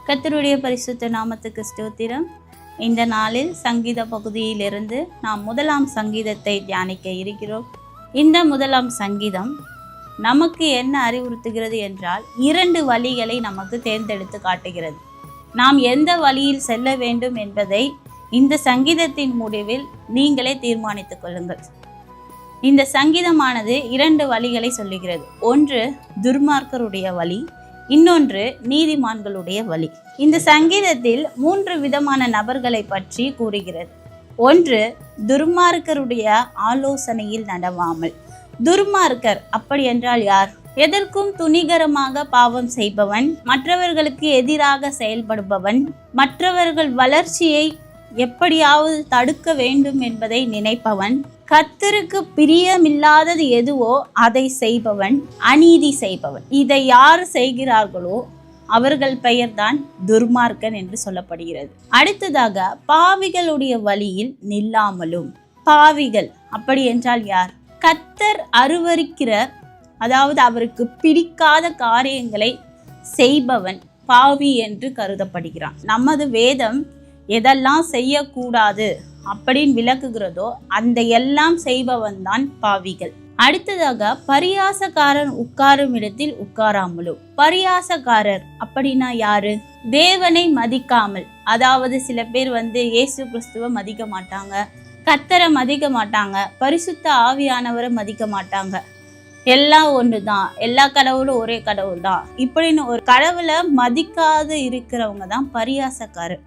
கர்த்தருடைய பரிசுத்த நாமத்துக்கு ஸ்தோத்திரம். இந்த நாளில் சங்கீத பகுதியிலிருந்து நாம் முதலாம் சங்கீதத்தை தியானிக்க இருக்கிறோம். இந்த முதலாம் சங்கீதம் நமக்கு என்ன அறிவுறுத்துகிறது என்றால், 2 வழிகளை நமக்கு தேர்ந்தெடுத்து காட்டுகிறது. நாம் எந்த வழியில் செல்ல வேண்டும் என்பதை இந்த சங்கீதத்தின் முடிவில் நீங்களே தீர்மானித்துக் கொள்ளுங்கள். இந்த சங்கீதமானது 2 வழிகளை சொல்லுகிறது. ஒன்று துர்மார்க்கருடைய வழி, இன்னொன்று நீதிமான்களுடைய வழி. இந்த சங்கீதத்தில் 3 விதமான நபர்களை பற்றி கூறுகிறது. ஒன்று, துர்மார்க்கருடைய ஆலோசனையில் நடவாமல். துர்மார்க்கர் அப்படி என்றால் யார்? எதற்கும் துணிகரமாக பாவம் செய்பவன், மற்றவர்களுக்கு எதிராக செயல்படுபவன், மற்றவர்கள் வளர்ச்சியை எப்படியாவது தடுக்க வேண்டும் என்பதை நினைப்பவன், கர்த்தருக்கு பிரியமில்லாதது எதுவோ அதை செய்பவன், அநீதி செய்பவன். இதை யார் செய்கிறார்களோ அவர்கள் பெயர்தான் துர்மார்க்கன் என்று சொல்லப்படுகிறது. அடுத்ததாக, பாவிகளுடைய வழியில் நில்லாமலும். பாவிகள் அப்படி என்றால் யார்? கர்த்தர் அருவருக்கிற, அதாவது அவருக்கு பிடிக்காத காரியங்களை செய்பவன் பாவி என்று கருதப்படுகிறான். நமது வேதம் எதெல்லாம் செய்யக்கூடாது அப்படின்னு விளக்குகிறதோ அந்த எல்லாம் செய்பவன் தான் பாவிகள். அடுத்ததாக, பரியாசக்காரன் உட்காரும் இடத்தில் உட்காராமலும். பரியாசக்காரர் அப்படின்னா யாரு? தேவனை மதிக்காமல், அதாவது சில பேர் இயேசு கிறிஸ்துவை மதிக்க மாட்டாங்க, கர்த்தரை மதிக்க மாட்டாங்க, பரிசுத்த ஆவியானவரை மதிக்க மாட்டாங்க, எல்லாம் ஒன்று தான், எல்லா கடவுளும் ஒரே கடவுள் தான், இப்படின்னு ஒரு கடவுளை மதிக்காது இருக்கிறவங்க தான் பரியாசக்காரர்.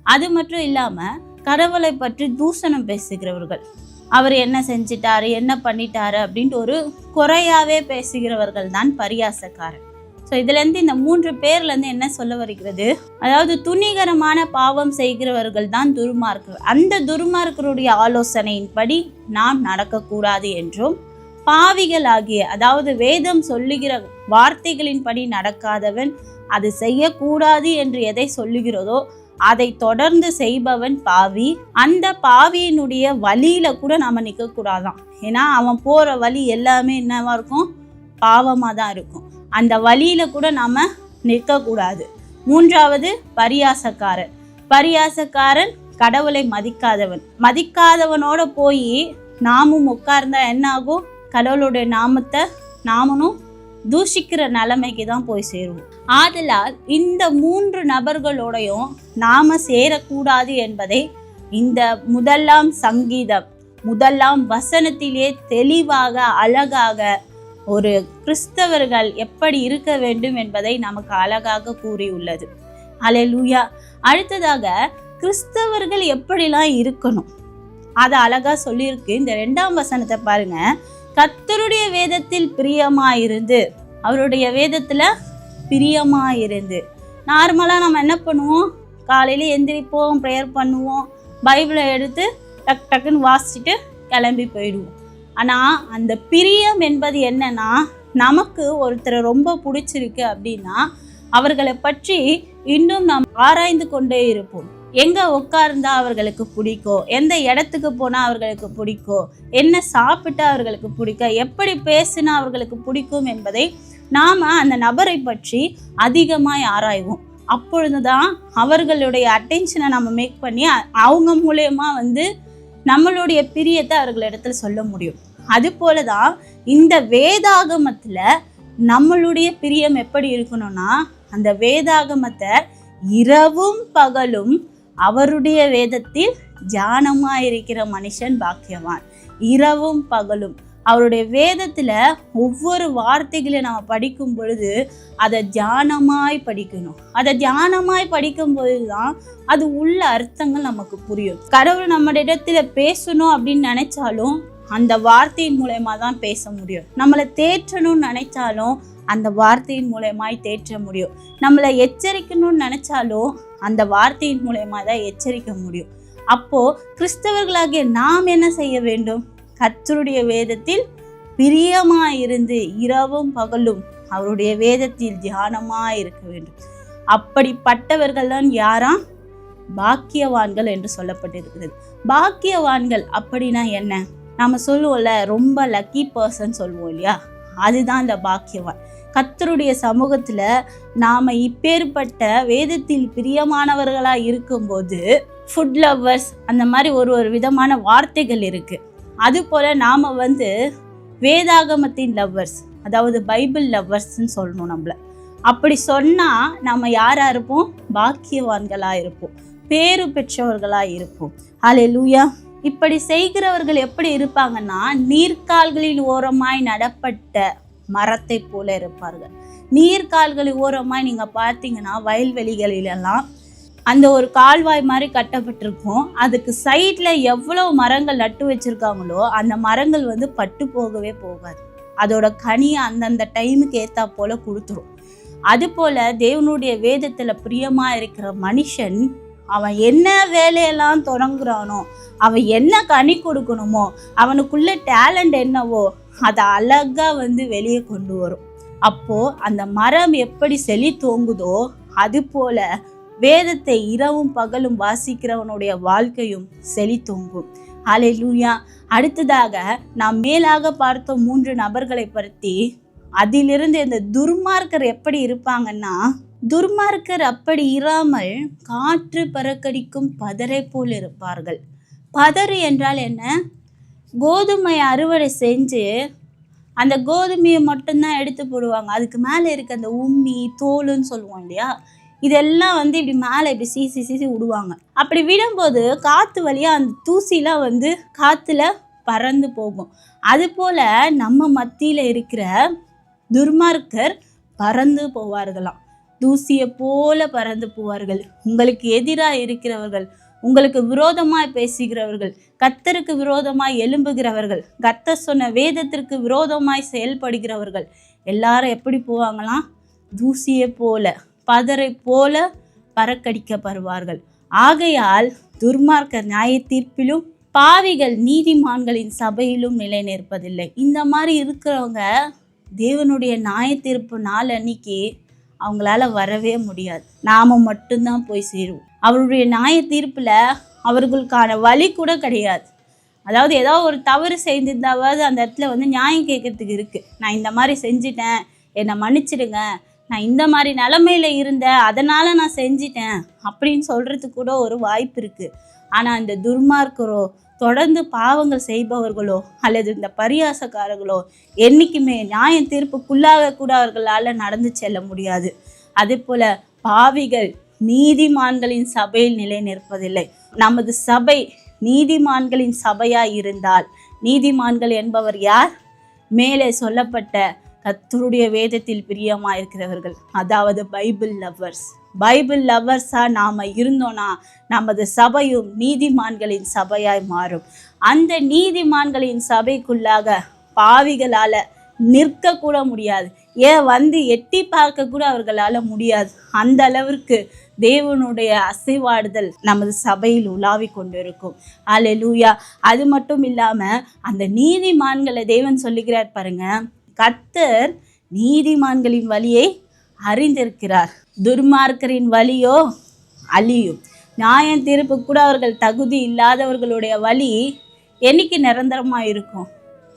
அது மட்டும் இல்லாமல் கடவுளை பற்றி தூஷணம் பேசுகிறவர்கள், அவர் என்ன செஞ்சிட்டாரு, என்ன பண்ணிட்டாரு அப்படின்ட்டு ஒரு குறையாவே பேசுகிறவர்கள் தான் பரியாசக்காரர். ஸோ இதுலேருந்து இந்த 3 பேர்லேருந்து என்ன சொல்ல வருகிறது? அதாவது துணிகரமான பாவம் செய்கிறவர்கள் தான் துர்மார்க்கர். அந்த துர்மார்க்கருடைய ஆலோசனையின்படி நாம் நடக்கக்கூடாது என்றும், பாவிகள் ஆகிய, அதாவது வேதம் சொல்லுகிற வார்த்தைகளின்படி நடக்காதவன், அது செய்யக்கூடாது என்று எதை சொல்லுகிறதோ அதை தொடர்ந்து செய்பவன் பாவி. அந்த பாவியினுடைய வழியில கூட நாம நிற்க கூடாதான். ஏன்னா அவன் போற வழி எல்லாமே என்னவா இருக்கும்? பாவமா தான் இருக்கும். அந்த வழியில கூட நாம நிற்க கூடாது. 3வது, பரியாசக்காரன். பரியாசக்காரன் கடவுளை மதிக்காதவன். மதிக்காதவனோட போய் நாமும் உட்கார்ந்தா என்ன ஆகும்? கடவுளுடைய நாமத்தை நாமனும் தூஷிக்கிற நிலைமைக்கு தான் போய் சேருவோம். ஆதலால் இந்த 3 நபர்களோடையும் நாம சேரக்கூடாது என்பதை இந்த முதலாம் சங்கீதம் முதலாம் வசனத்திலே தெளிவாக அழகாக ஒரு கிறிஸ்தவர்கள் எப்படி இருக்க வேண்டும் என்பதை நமக்கு அழகாக கூறியுள்ளது. அல்லேலூயா. அடுத்ததாக, கிறிஸ்தவர்கள் எப்படிலாம் இருக்கணும் அதை அழகா சொல்லியிருக்கு. இந்த 2ஆம் வசனத்தை பாருங்க. கர்த்தருடைய வேதத்தில் பிரியமாயிருந்து, அவருடைய வேதத்துல பிரியமாயிருந்து. நார்மலாக நம்ம என்ன பண்ணுவோம்? காலையில் எந்திரிப்போம், ப்ரேயர் பண்ணுவோம், பைபிளை எடுத்து டக் டக்குன்னு வாசிச்சுட்டு கிளம்பி போயிடுவோம். ஆனால் அந்த பிரியம் என்பது என்னன்னா, நமக்கு ஒருத்தரை ரொம்ப பிடிச்சிருக்கு அப்படின்னா அவர்களை பற்றி இன்னும் நாம் ஆராய்ந்து கொண்டே இருப்போம். எங்கே உட்கார்ந்தா அவர்களுக்கு பிடிக்கும், எந்த இடத்துக்கு போனால் அவர்களுக்கு பிடிக்கும், என்ன சாப்பிட்டா அவர்களுக்கு பிடிக்கும், எப்படி பேசினா அவர்களுக்கு பிடிக்கும் என்பதை நாம் அந்த நபரை பற்றி அதிகமாய் ஆராய்வோம். அப்பொழுது தான் அவர்களுடைய அட்டென்ஷனை நம்ம மேக் பண்ணி அவங்க மூலயமா நம்மளுடைய பிரியத்தை அவர்களிடத்துல சொல்ல முடியும். அது போல தான் இந்த வேதாகமத்தில் நம்மளுடைய பிரியம் எப்படி இருக்கணும்னா, அந்த வேதாகமத்தை இரவும் பகலும் அவருடைய வேதத்தில் தியானமாயிருக்கிற மனுஷன் பாக்கியவான். இரவும் பகலும் அவருடைய வேதத்தில் ஒவ்வொரு வார்த்தைகளை நம்ம படிக்கும் பொழுது அதை தியானமாய் படிக்கணும். அதை தியானமாய் படிக்கும் பொழுது தான் அது உள்ள அர்த்தங்கள் நமக்கு புரியும். கடவுள் நம்மளுடைய இடத்துல பேசணும் அப்படின்னு நினைச்சாலும் அந்த வார்த்தையின் மூலயமா தான் பேச முடியும். நம்மளை தேற்றணும்னு நினைச்சாலும் அந்த வார்த்தையின் மூலயமாய் தேற்ற முடியும். நம்மளை எச்சரிக்கணும்னு நினைச்சாலும் அந்த வார்த்தையின் மூலயமா தான் எச்சரிக்க முடியும். அப்போ கிறிஸ்தவர்களாகிய நாம் என்ன செய்ய வேண்டும்? கர்த்தருடைய வேதத்தில் பிரியமாயிருந்து இரவும் பகலும் அவருடைய வேதத்தில் தியானமாய் இருக்க வேண்டும். அப்படிப்பட்டவர்கள் தான் யாராம்? பாக்கியவான்கள் என்று சொல்லப்பட்டிருக்கிறது. பாக்கியவான்கள் அப்படின்னா என்ன? நம்ம சொல்லுவோம்ல, ரொம்ப லக்கி பர்சன் சொல்லுவோம் இல்லையா? அதுதான் இந்த பாக்கியவான். கர்த்தருடைய சமூகத்துல நாம இப்பேற்பட்ட வேதத்தில் பிரியமானவர்களா இருக்கும்போது ஃபுட் லவ்வர்ஸ் அந்த மாதிரி ஒரு விதமான வார்த்தைகள் இருக்கு. அது போல நாம வேதாகமத்தின் லவ்வர்ஸ், அதாவது பைபிள் லவ்வர்ஸ்ன்னு சொல்லணும். நம்மள அப்படி சொன்னா நம்ம யாரா இருப்போம்? பாக்கியவான்களா இருப்போம், பேரு பெற்றவர்களா இருப்போம். ஹல்லேலூயா. இப்படி செய்கிறவர்கள் எப்படி இருப்பாங்கன்னா, நீர்க்கால்களின் ஓரமாய் நடப்பட்ட மரத்தை போல இருப்பார்கள். நீர்க்கால்களின் ஓரமாய் நீங்க பார்த்தீங்கன்னா வயல்வெளிகளிலெல்லாம் அந்த ஒரு கால்வாய் மாதிரி கட்டப்பட்டிருக்கும். அதுக்கு சைட்ல எவ்வளவு மரங்கள் நட்டு வச்சிருக்காங்களோ அந்த மரங்கள் பட்டு போகவே போகாது. அதோட கனியை அந்தந்த டைமுக்கு ஏத்தா போல கொடுத்துரும். அது போல தேவனுடைய வேதத்துல பிரியமா இருக்கிற மனுஷன், அவன் என்ன வேலையெல்லாம் தொடங்குறானோ, அவன் என்ன கனி கொடுக்கணுமோ, அவனுக்குள்ள டேலண்ட் என்னவோ அதை அழகா வெளியே கொண்டு வரும். அப்போ அந்த மரம் எப்படி செழி தோங்குதோ அது போல வேதத்தை இரவும் பகலும் வாசிக்கிறவனுடைய வாழ்க்கையும் செழி தோங்கும். ஹல்லேலூயா. அடுத்ததாக நாம் மேலாக பார்த்த 3 நபர்களை பற்றி, அதிலிருந்து இந்த துர்மார்க்கர் எப்படி இருப்பாங்கன்னா, துர்மார்க்கர் அப்படி இராமல் காற்று பறக்கடிக்கும் பதரை போல் இருப்பார்கள். பதறு என்றால் என்ன? கோதுமை அறுவடை செஞ்சு அந்த கோதுமையை மட்டும்தான் எடுத்து போடுவாங்க. அதுக்கு மேலே இருக்க அந்த உம்மி தோலுன்னு சொல்லுவோம் இல்லையா, இதெல்லாம் இப்படி மேலே இப்படி சீசி விடுவாங்க. அப்படி விடும்போது காற்று வழியாக அந்த தூசிலாம் காற்றுல பறந்து போகும். அது போல் நம்ம மத்தியில் இருக்கிற துர்மார்க்கர் பறந்து போவார்களாம், தூசியை போல பறந்து போவார்கள். உங்களுக்கு எதிராக இருக்கிறவர்கள், உங்களுக்கு விரோதமாய் பேசுகிறவர்கள், கர்த்தருக்கு விரோதமாய் எழும்புகிறவர்கள், கர்த்தர் சொன்ன வேதத்திற்கு விரோதமாய் செயல்படுகிறவர்கள் எல்லாரும் எப்படி போவாங்களாம்? தூசியை போல, பதரை போல பறக்கடிக்கப்படுவார்கள். ஆகையால் துர்மார்க்கர் நியாய தீர்ப்பிலும் பாவிகள் நீதிமான்களின் சபையிலும் நிலை நிற்பதில்லை. இந்த மாதிரி இருக்கிறவங்க தேவனுடைய நியாய தீர்ப்பு நாள் அன்னைக்கு அவங்களால வரவே முடியாது. நாம மட்டும்தான் போய் சேருவோம். அவருடைய நியாய தீர்ப்புல அவர்களுக்கான வழி கூட கிடையாது. அதாவது ஏதாவது ஒரு தவறு செய்திருந்தாவது அந்த இடத்துல நியாயம் கேட்கறதுக்கு இருக்கு. நான் இந்த மாதிரி செஞ்சிட்டேன், என்னை மன்னிச்சிடுங்க, நான் இந்த மாதிரி நிலைமையில இருந்தேன், அதனால நான் செஞ்சிட்டேன் அப்படின்னு சொல்றதுக்கு கூட ஒரு வாய்ப்பு இருக்கு. ஆனா இந்த துர்மார்க்கரோ, தொடர்ந்து பாவங்கள் செய்பவர்களோ அல்லது இந்த பரியாசக்காரர்களோ என்னைக்குமே நியாய தீர்ப்புக்குள்ளாக கூட அவர்களால் நடந்து செல்ல முடியாது. அதே போல பாவிகள் நீதிமான்களின் சபையில் நிலை நிற்பதில்லை. நமது சபை நீதிமான்களின் சபையாய் இருந்தால், நீதிமான்கள் என்பவர் யார்? மேலே சொல்லப்பட்ட கர்த்தருடைய வேதத்தில் பிரியமா இருக்கிறவர்கள், அதாவது பைபிள் லவ்வர்ஸ். பைபிள் லவ்வர்ஸா நாம இருந்தோம்னா நமது சபையும் நீதிமான்களின் சபையாய் மாறும். அந்த நீதிமான்களின் சபைக்குள்ளாக பாவிகளால நிற்க கூட முடியாது, ஏன் எட்டி பார்க்க கூட அவர்களால முடியாது. அந்த அளவிற்கு தேவனுடைய அசைவாடுதல் நமது சபையில் உலாவி கொண்டிருக்கும். அல்லேலூயா. அது மட்டும் இல்லாம அந்த நீதிமான்களை தேவன் சொல்லுகிறார் பாருங்க, கர்த்தர் நீதிமான்களின் வழியை அறிந்திருக்கிறார், துர்மார்க்கரின் வழியோ அழியும். நியாய தீர்ப்பு கூட அவர்கள் தகுதி இல்லாதவர்களுடைய வழி என்னைக்கு நிரந்தரமா இருக்கும்?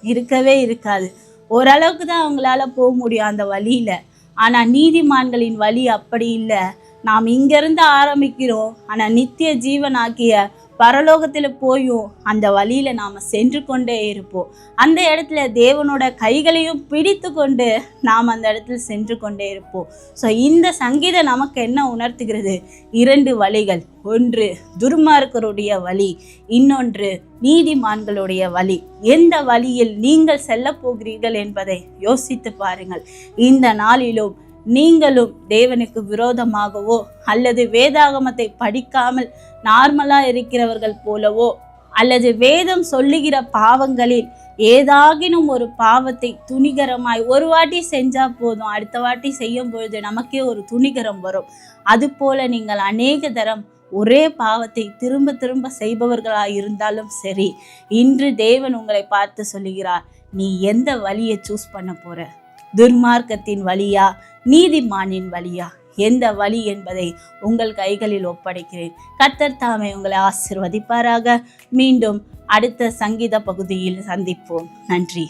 இருக்கவே இருக்காது. ஓரளவுக்கு தான் அவங்களால போக முடியும் அந்த வழியில. ஆனா நீதிமான்களின் வழி அப்படி இல்லை. நாம் இங்கிருந்து ஆரம்பிக்கிறோம், ஆனா நித்திய ஜீவனாக்கிய பரலோகத்துல போயும் அந்த வழியில நாம சென்று கொண்டே இருப்போம். அந்த இடத்துல தேவனோட கைகளையும் பிடித்து கொண்டு நாம் அந்த இடத்துல சென்று கொண்டே இருப்போம். ஸோ இந்த சங்கீதம் நமக்கு என்ன உணர்த்துகிறது? 2 வழிகள், ஒன்று துர்மார்க்கருடைய வழி, இன்னொன்று நீதிமான்களுடைய வழி. எந்த வழியில் நீங்கள் செல்ல போகிறீர்கள் என்பதை யோசித்து பாருங்கள். இந்த நாளிலும் நீங்களும் தேவனுக்கு விரோதமாகவோ அல்லது வேதாகமத்தை படிக்காமல் நார்மலா இருக்கிறவர்கள் போலவோ அல்லது வேதம் சொல்லுகிற பாவங்களில் ஏதாகினும் ஒரு பாவத்தை துணிகரமாய் ஒரு வாட்டி செஞ்சா போதும், அடுத்த வாட்டி செய்யும் பொழுது நமக்கே ஒரு துணிகரம் வரும். அது போல நீங்கள் அநேக தரம் ஒரே பாவத்தை திரும்ப திரும்ப செய்பவர்களாக இருந்தாலும் சரி, இன்று தேவன் உங்களை பார்த்து சொல்லுகிறார், நீ எந்த வழியை சூஸ் பண்ண போற? துர்மார்க்கத்தின் வழியா, நீதிமானின் வழியா? எந்த வழி என்பதை உங்கள் கைகளில் ஒப்படைக்கிறேன். கர்த்தர் தாமே உங்களை ஆசீர்வதிப்பாராக. மீண்டும் அடுத்த சங்கீத பகுதியில் சந்திப்போம். நன்றி.